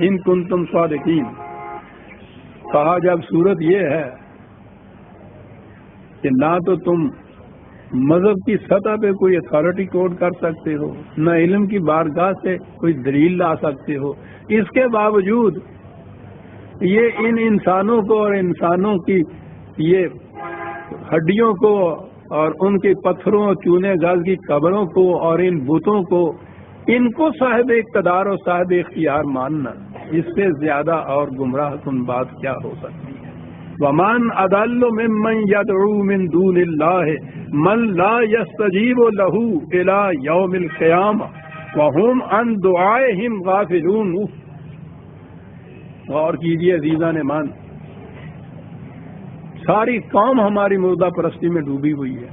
ان کنتم صادقین. کہا جب صورت یہ ہے کہ نہ تو تم مذہب کی سطح پہ کوئی اتھارٹی کوڈ کر سکتے ہو، نہ علم کی بارگاہ سے کوئی دلیل لا سکتے ہو، اس کے باوجود یہ ان انسانوں کو اور انسانوں کی یہ ہڈیوں کو اور ان کے پتھروں اور چونے گاز کی قبروں کو اور ان بتوں کو، ان کو صاحب اقتدار اور صاحب اختیار ماننا، اس سے زیادہ اور گمراہ کن بات کیا ہو سکتی ہے؟ وَمَنْ أَضَلُّ مِمَّنْ يَدْعُو مِنْ دُونِ اللَّهِ مَنْ لَا يَسْتَجِيبُ لَهُ إِلَى يَوْمِ الْقِيَامَةِ وَهُمْ عَنْ دُعَائِهِمْ غَافِلُونَ. غور کیجیے عزیزان مان، ساری قوم ہماری مردہ پرستی میں ڈوبی ہوئی ہے.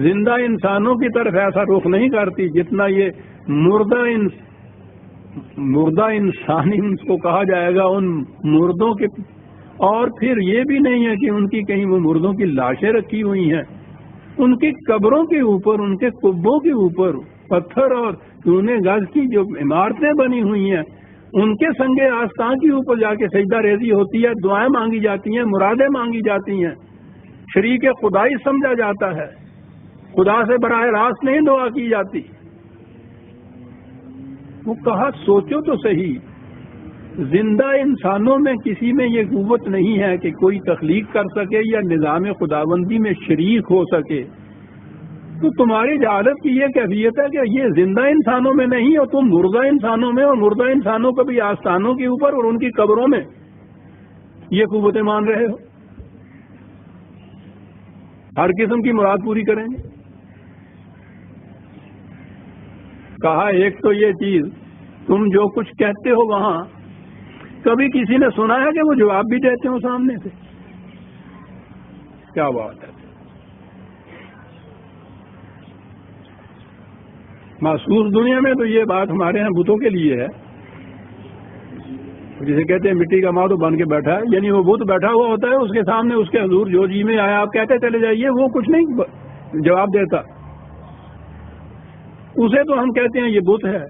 زندہ انسانوں کی طرف ایسا رخ نہیں کرتی جتنا یہ مردہ انسانی ان کو کہا جائے گا، ان مردوں کے. اور پھر یہ بھی نہیں ہے کہ ان کی کہیں وہ مردوں کی لاشیں رکھی ہوئی ہیں، ان کی قبروں کے اوپر، ان کے قبوں کے اوپر پتھر اور چونے گز کی جو عمارتیں بنی ہوئی ہیں، ان کے سنگے آستان کے اوپر جا کے سجدہ ریزی ہوتی ہے، دعائیں مانگی جاتی ہیں، مرادیں مانگی جاتی ہیں، شریک خدائی سمجھا جاتا ہے، خدا سے براہ راست نہیں دعا کی جاتی. وہ کہا سوچو تو صحیح، زندہ انسانوں میں کسی میں یہ قوت نہیں ہے کہ کوئی تخلیق کر سکے یا نظام خداوندی میں شریک ہو سکے. تو تمہاری جہالت کی یہ کیفیت ہے کہ یہ زندہ انسانوں میں نہیں، اور تم مردہ انسانوں میں، اور مردہ انسانوں کو بھی آستانوں کے اوپر اور ان کی قبروں میں یہ قوتیں مان رہے ہو. ہر قسم کی مراد پوری کریں گے. کہا ایک تو یہ چیز تم جو کچھ کہتے ہو وہاں کبھی کسی نے سنا ہے کہ وہ جواب بھی دیتے ہو سامنے سے؟ کیا بات ہے. محسوس دنیا میں تو یہ بات ہمارے ہاں بتوں کے لیے ہے، جسے کہتے ہیں مٹی کا ماں تو بن کے بیٹھا ہے، یعنی وہ بت بیٹھا ہوا ہوتا ہے، اس کے سامنے اس کے حضور جو جی میں آیا آپ کہتے چلے جائیے، وہ کچھ نہیں جواب دیتا. اسے تو ہم کہتے ہیں یہ بت ہے.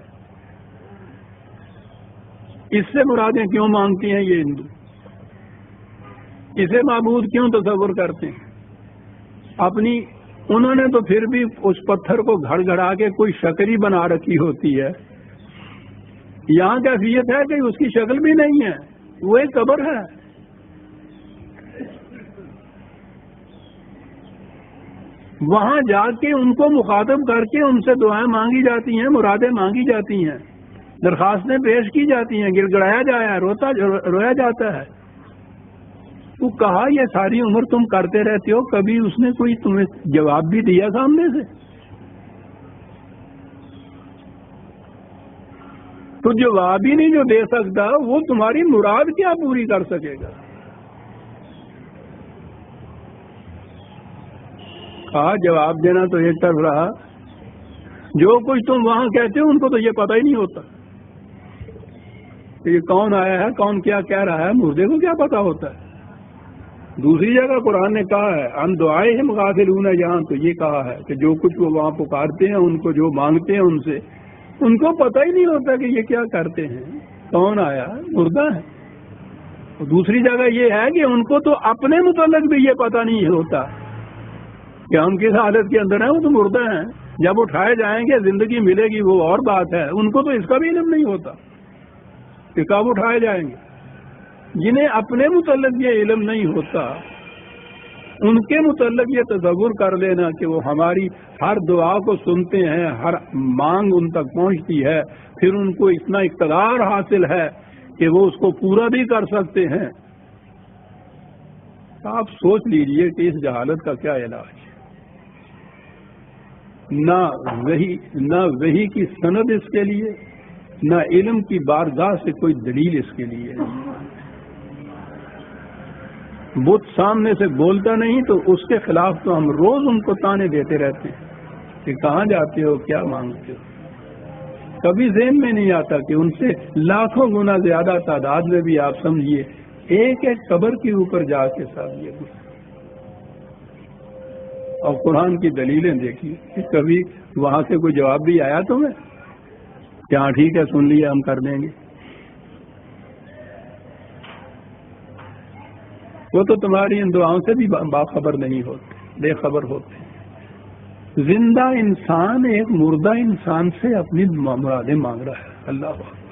اس سے مرادیں کیوں مانگتی ہیں یہ ہندو؟ اسے معبود کیوں تصور کرتے ہیں؟ اپنی انہوں نے تو پھر بھی اس پتھر کو گھڑ گھڑا کے کوئی شکل ہی بنا رکھی ہوتی ہے. یہاں کیفیت ہے کہ اس کی شکل بھی نہیں ہے، وہ ایک قبر ہے. وہاں جا کے ان کو مخاطب کر کے ان سے دعائیں مانگی جاتی ہیں، مرادیں مانگی جاتی ہیں، درخواستیں پیش کی جاتی ہیں، گڑ گڑایا جایا رویا جاتا ہے. تو کہا یہ ساری عمر تم کرتے رہتے ہو، کبھی اس نے کوئی تمہیں جواب بھی دیا سامنے سے؟ تو جواب ہی نہیں جو دے سکتا، وہ تمہاری مراد کیا پوری کر سکے گا؟ کہا جواب دینا تو ایک طرف رہا، جو کچھ تم وہاں کہتے ہو ان کو تو یہ پتہ ہی نہیں ہوتا کہ یہ کون آیا ہے، کون کیا کہہ رہا ہے، مردے کو کیا پتا ہوتا ہے. دوسری جگہ قرآن نے کہا ہے عن دعائہم غافلون، یہاں تو یہ کہا ہے کہ جو کچھ وہ وہاں پکارتے ہیں، ان کو جو مانگتے ہیں ان سے، ان کو پتہ ہی نہیں ہوتا کہ یہ کیا کرتے ہیں، کون آیا، مردہ ہے. دوسری جگہ یہ ہے کہ ان کو تو اپنے متعلق بھی یہ پتہ نہیں ہوتا کہ ہم کس حالت کے اندر ہیں، وہ تو مردہ ہیں. جب اٹھائے جائیں گے زندگی ملے گی وہ اور بات ہے. ان کو تو اس کا بھی علم نہیں ہوتا کہ کب اٹھائے جائیں گے. جنہیں اپنے متعلق یہ علم نہیں ہوتا، ان کے متعلق یہ تصور کر لینا کہ وہ ہماری ہر دعا کو سنتے ہیں، ہر مانگ ان تک پہنچتی ہے، پھر ان کو اتنا اقتدار حاصل ہے کہ وہ اس کو پورا بھی کر سکتے ہیں. آپ سوچ لیجئے کہ اس جہالت کا کیا علاج ہے. نہ وحی کی سند اس کے لیے، نہ علم کی بارگاہ سے کوئی دلیل اس کے لیے. بت سامنے سے بولتا نہیں تو اس کے خلاف تو ہم روز ان کو تانے دیتے رہتے ہیں کہ کہاں جاتے ہو، کیا مانگتے ہو. کبھی ذہن میں نہیں آتا کہ ان سے لاکھوں گنا زیادہ تعداد میں بھی آپ سمجھیے ایک ایک قبر کے اوپر جا کے ساتھ یہ کچھ. اور قرآن کی دلیلیں دیکھیے کہ کبھی وہاں سے کوئی جواب بھی آیا تمہیں؟ کہ ہاں ٹھیک ہے سن لیا ہم کر دیں گے. وہ تو تمہاری ان دعاؤں سے بھی باخبر نہیں ہوتے، بے خبر ہوتے. زندہ انسان ایک مردہ انسان سے اپنی مرادیں مانگ رہا ہے. اللہ